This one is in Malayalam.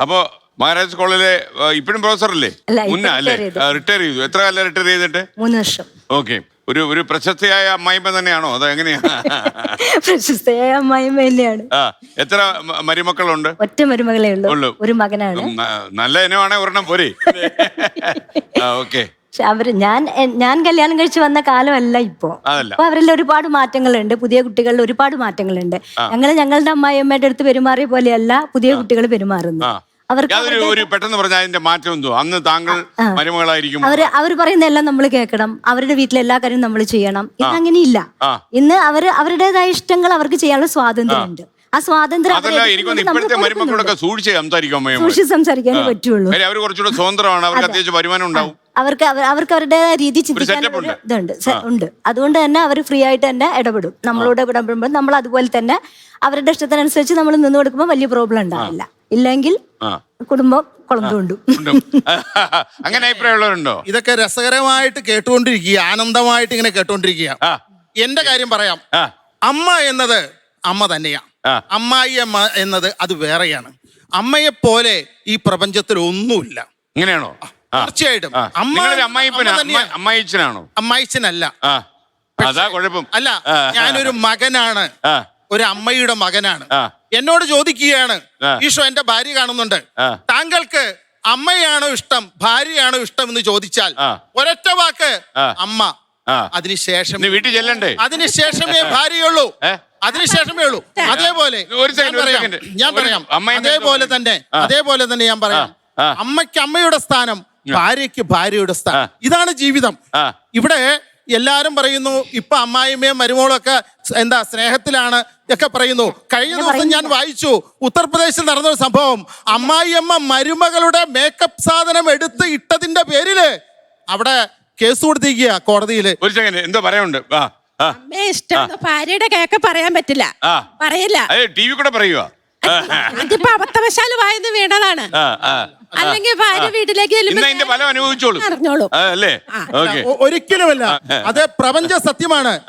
അപ്പൊ മഹാരാജാസ് കോളേജിലെ ഇപ്പഴും പ്രൊഫസറല്ലേ? അല്ല, ഇപ്പൊ മുന്നേ അല്ലേ? retire ചെയ്തു. റിട്ടയർ ചെയ്തു. എത്ര കാലം റിട്ടയർ ചെയ്തിട്ട്? 3 വർഷം. ഓക്കെ. ഒരു പ്രശസ്തയായ അമ്മായിമ്മ തന്നെയാണോ? അതോ എങ്ങനെയാ? പ്രശസ്തയായ അമ്മായിമ്മ തന്നെയാണ്. എത്ര മരുമക്കളുണ്ട്? ഒറ്റ മരുമകളേ ഉള്ളൂ. ഉള്ളൂ, ഒരു മകനാണ്. നല്ല ഇനമാണെ ഒരെണ്ണം പോരെ. ഓക്കെ. പക്ഷെ ഞാൻ കല്യാണം കഴിച്ച് വന്ന കാലമല്ല ഇപ്പൊ. അപ്പൊ അവരിൽ ഒരുപാട് മാറ്റങ്ങളുണ്ട്, പുതിയ കുട്ടികളിൽ ഒരുപാട് മാറ്റങ്ങളുണ്ട്. ഞങ്ങളുടെ അമ്മായിയമ്മയുടെ അടുത്ത് പെരുമാറിയ പോലെയല്ല പുതിയ കുട്ടികൾ പെരുമാറുന്നു. പെട്ടെന്ന് പറഞ്ഞാൽ അതിന്റെ മാറ്റം എന്തോ? അന്ന് താങ്കൾ മരുമകളായിരിക്കും. അവർ പറയുന്ന എല്ലാം നമ്മൾ കേൾക്കണം, അവരുടെ വീട്ടിലെ എല്ലാ കാര്യവും നമ്മൾ ചെയ്യണം. ഇന്ന് അങ്ങനെയില്ല. ഇന്ന് അവരുടേതായ ഇഷ്ടങ്ങൾ അവർക്ക് ചെയ്യാനുള്ള സ്വാതന്ത്ര്യമുണ്ട്. ആ സ്വാതന്ത്ര്യം സൂക്ഷിച്ച് സംസാരിക്കാനേ പറ്റുള്ളൂ. അവർ കുറച്ചുകൂടെ സ്വതന്ത്രമാണ്, അവർക്ക് അത്യാവശ്യം വരുമാനം ഉണ്ടാവും. അവർക്ക് അവരുടേതായ രീതി ചിന്തിക്കാനുള്ള ഇതുണ്ട് ഉണ്ട്. അതുകൊണ്ട് തന്നെ അവർ ഫ്രീ ആയിട്ട് തന്നെ ഇടപെടും. നമ്മളോട് ഇടപെടുമ്പോൾ നമ്മൾ അതുപോലെ തന്നെ അവരുടെ ഇഷ്ടത്തിനനുസരിച്ച് നമ്മൾ നിന്ന് കൊടുക്കുമ്പോൾ വലിയ പ്രോബ്ലം ഉണ്ടാവില്ല. ഇല്ലെങ്കിൽ കുടുംബം കുളം തോണ്ടും. അങ്ങനെ അഭിപ്രായമുള്ളവരുണ്ടോ? ഇതൊക്കെ രസകരമായിട്ട് കേട്ടുകൊണ്ടിരിക്കുക, ആനന്ദമായിട്ട് ഇങ്ങനെ കേട്ടുകൊണ്ടിരിക്കുക. എന്റെ കാര്യം പറയാം. അമ്മ എന്നത് അമ്മ തന്നെയാണ്. അമ്മായി അമ്മ എന്നത് അത് വേറെയാണ്. അമ്മയെ പോലെ ഈ പ്രപഞ്ചത്തിൽ ഒന്നുമില്ല. ഇങ്ങനെയാണോ? തീർച്ചയായിട്ടും. അമ്മായിച്ചനല്ല. അല്ല, ഞാനൊരു മകനാണ്, ഒരു അമ്മയുടെ മകനാണ്. എന്നോട് ചോദിക്കുകയാണ്, ഈശോ എന്റെ ഭാര്യ കാണുന്നുണ്ട്, താങ്കൾക്ക് അമ്മയാണോ ഇഷ്ടം ഭാര്യയാണോ ഇഷ്ടം എന്ന് ചോദിച്ചാൽ ഒരൊറ്റ വാക്ക് അമ്മ. അതിനുശേഷം വീട്ടിൽ ചെല്ലണ്ടേ? അതിനുശേഷമേ ഭാര്യയുള്ളൂ, അതിനുശേഷമേ ഉള്ളൂ. അതേപോലെ ഞാൻ പറയാം, അതേപോലെ തന്നെ ഞാൻ പറയാം, അമ്മയ്ക്ക് അമ്മയുടെ സ്ഥാനം, ഭാര്യയ്ക്ക് ഭാര്യയുടെ സ്ഥാനം. ഇതാണ് ജീവിതം. ഇവിടെ എല്ലാരും പറയുന്നു ഇപ്പൊ അമ്മായിമ്മയും മരുമോളും ഒക്കെ എന്താ സ്നേഹത്തിലാണ് ഒക്കെ പറയുന്നു. കഴിഞ്ഞ ദിവസം ഞാൻ വായിച്ചു, ഉത്തർപ്രദേശിൽ നടന്നൊരു സംഭവം. അമ്മായിയമ്മ മരുമകളുടെ മേക്കപ്പ് സാധനം എടുത്ത് ഇട്ടതിന്റെ പേരില് അവിടെ കേസ് കൊടുത്തിരിക്കുക കോടതിയില്. ഒരു സെക്കൻഡ്, എന്തോ പറയാനുണ്ട്. അമ്മയെ ഇഷ്ടം ഭാര്യയുടെ കേക്ക് പറയാൻ പറ്റില്ല, പറയില്ല. ടി വി കൂടെ പറയുക. അതിപ്പോ അബദ്ധവശാല് വായന്ന് വീണതാണ്. അല്ലെങ്കിൽ ഭാര്യ വീട്ടിലേക്ക് ഫലം അനുഭവിച്ചോളൂ, അറിഞ്ഞോളൂ അല്ലേ? ഒരിക്കലുമല്ല, അത് പ്രപഞ്ച സത്യമാണ്.